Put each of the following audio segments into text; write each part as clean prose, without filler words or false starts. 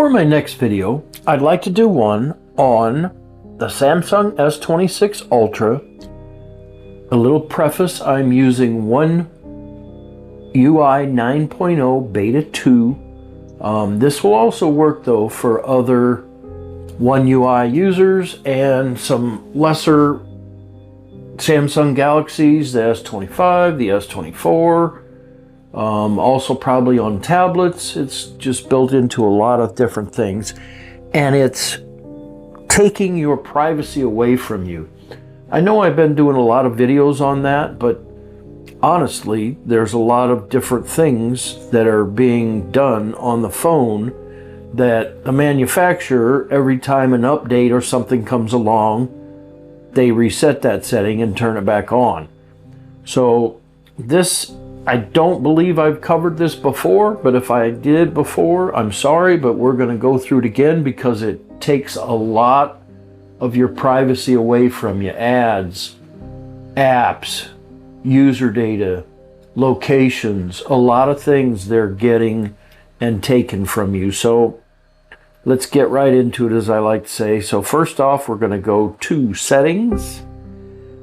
For my next video, I'd like to do one on the Samsung S26 Ultra. A little preface, I'm using One UI 9.0 Beta 2. This will also work though for other One UI users and some lesser Samsung Galaxies, the S25, the S24, also probably on tablets. It's just built into a lot of different things, and it's taking your privacy away from you. I know I've been doing a lot of videos on that, but honestly, there's a lot of different things that are being done on the phone that the manufacturer, every time an update or something comes along, they reset that setting and turn it back on. So this, I don't believe I've covered this before, but if I did before, I'm sorry, but we're going to go through it again because it takes a lot of your privacy away from you. Ads, apps, user data, locations, a lot of things they're getting and taken from you. So let's get right into it, as I like to say. So first off, we're going to go to settings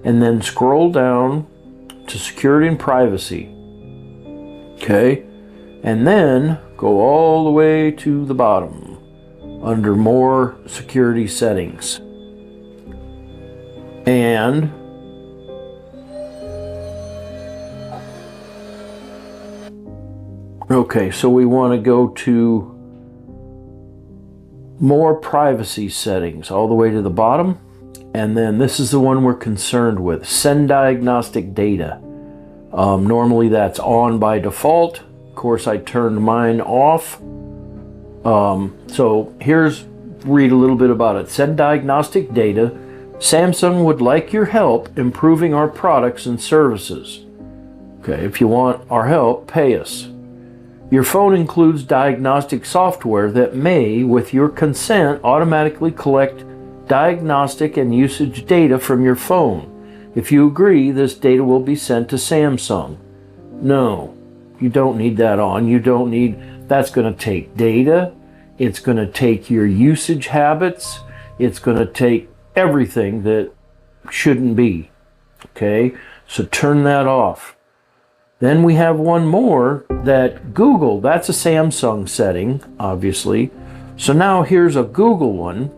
and then scroll down to security and privacy. Okay, and then go all the way to the bottom under more security settings. And okay, so we want to go to more privacy settings all the way to the bottom, and then this is the one we're concerned with: send diagnostic data. Normally that's on by default. Of course, I turned mine off. So read a little bit about it. Send diagnostic data. Samsung would like your help improving our products and services. Okay, if you want our help, pay us. Your phone includes diagnostic software that may, with your consent, automatically collect diagnostic and usage data from your phone. If you agree, this data will be sent to Samsung. No, you don't need that on. You don't need, that's going to take data. It's going to take your usage habits. It's going to take everything that shouldn't be. Okay, so turn that off. Then we have one more that Google, that's a Samsung setting, obviously. So now here's a Google one,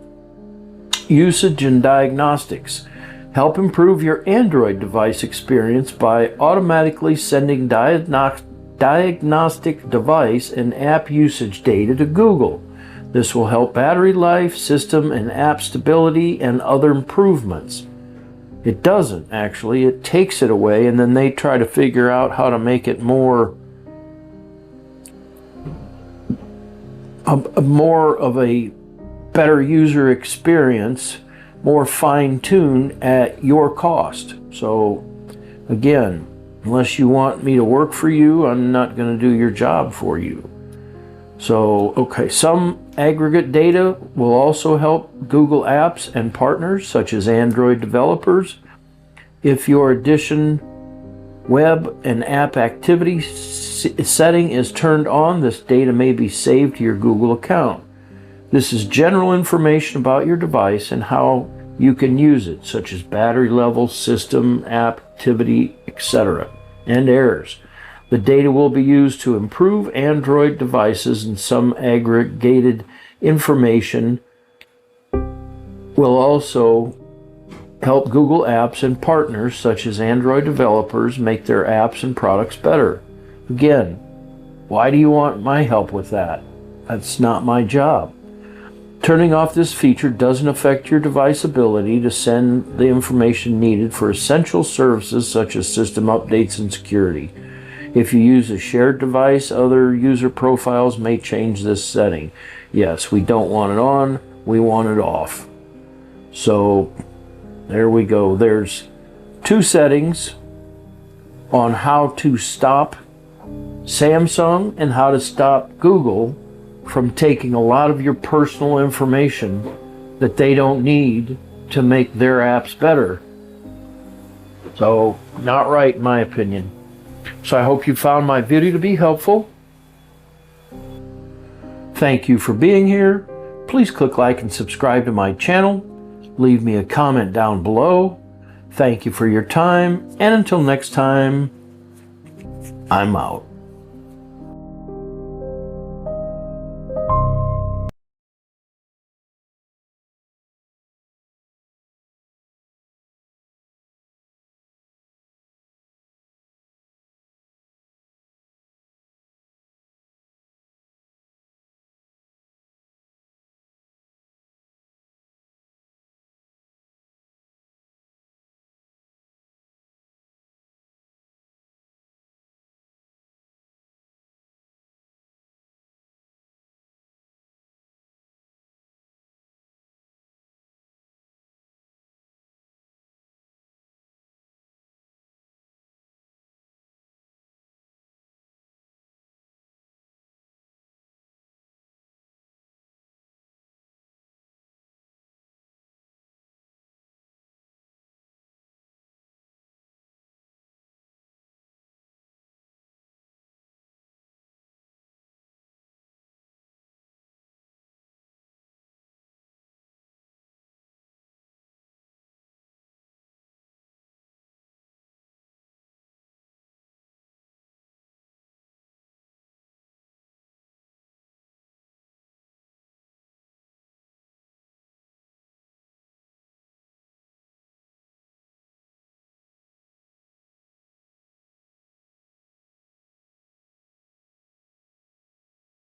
usage and diagnostics. Help improve your Android device experience by automatically sending diagnostic device and app usage data to Google. This will help battery life, system and app stability, and other improvements. It doesn't, actually. It takes it away, and then they try to figure out how to make it more of a better user experience, more fine-tuned at your cost. So again, unless you want me to work for you, I'm not going to do your job for you. So, okay, some aggregate data will also help Google apps and partners such as Android developers. If your Edition web and app activity setting is turned on, this data may be saved to your Google account. This is general information about your device and how you can use it, such as battery level, system, app activity, etc., and errors. The data will be used to improve Android devices, and some aggregated information will also help Google apps and partners such as Android developers make their apps and products better. Again, why do you want my help with that? That's not my job. Turning off this feature doesn't affect your device ability to send the information needed for essential services such as system updates and security. If you use a shared device, other user profiles may change this setting. Yes, we don't want it on, we want it off. So there we go. There's two settings on how to stop Samsung and how to stop Google from taking a lot of your personal information that they don't need to make their apps better. So, not right in my opinion. So I hope you found my video to be helpful. Thank you for being here. Please click like and subscribe to my channel. Leave me a comment down below. Thank you for your time, and until next time, I'm out.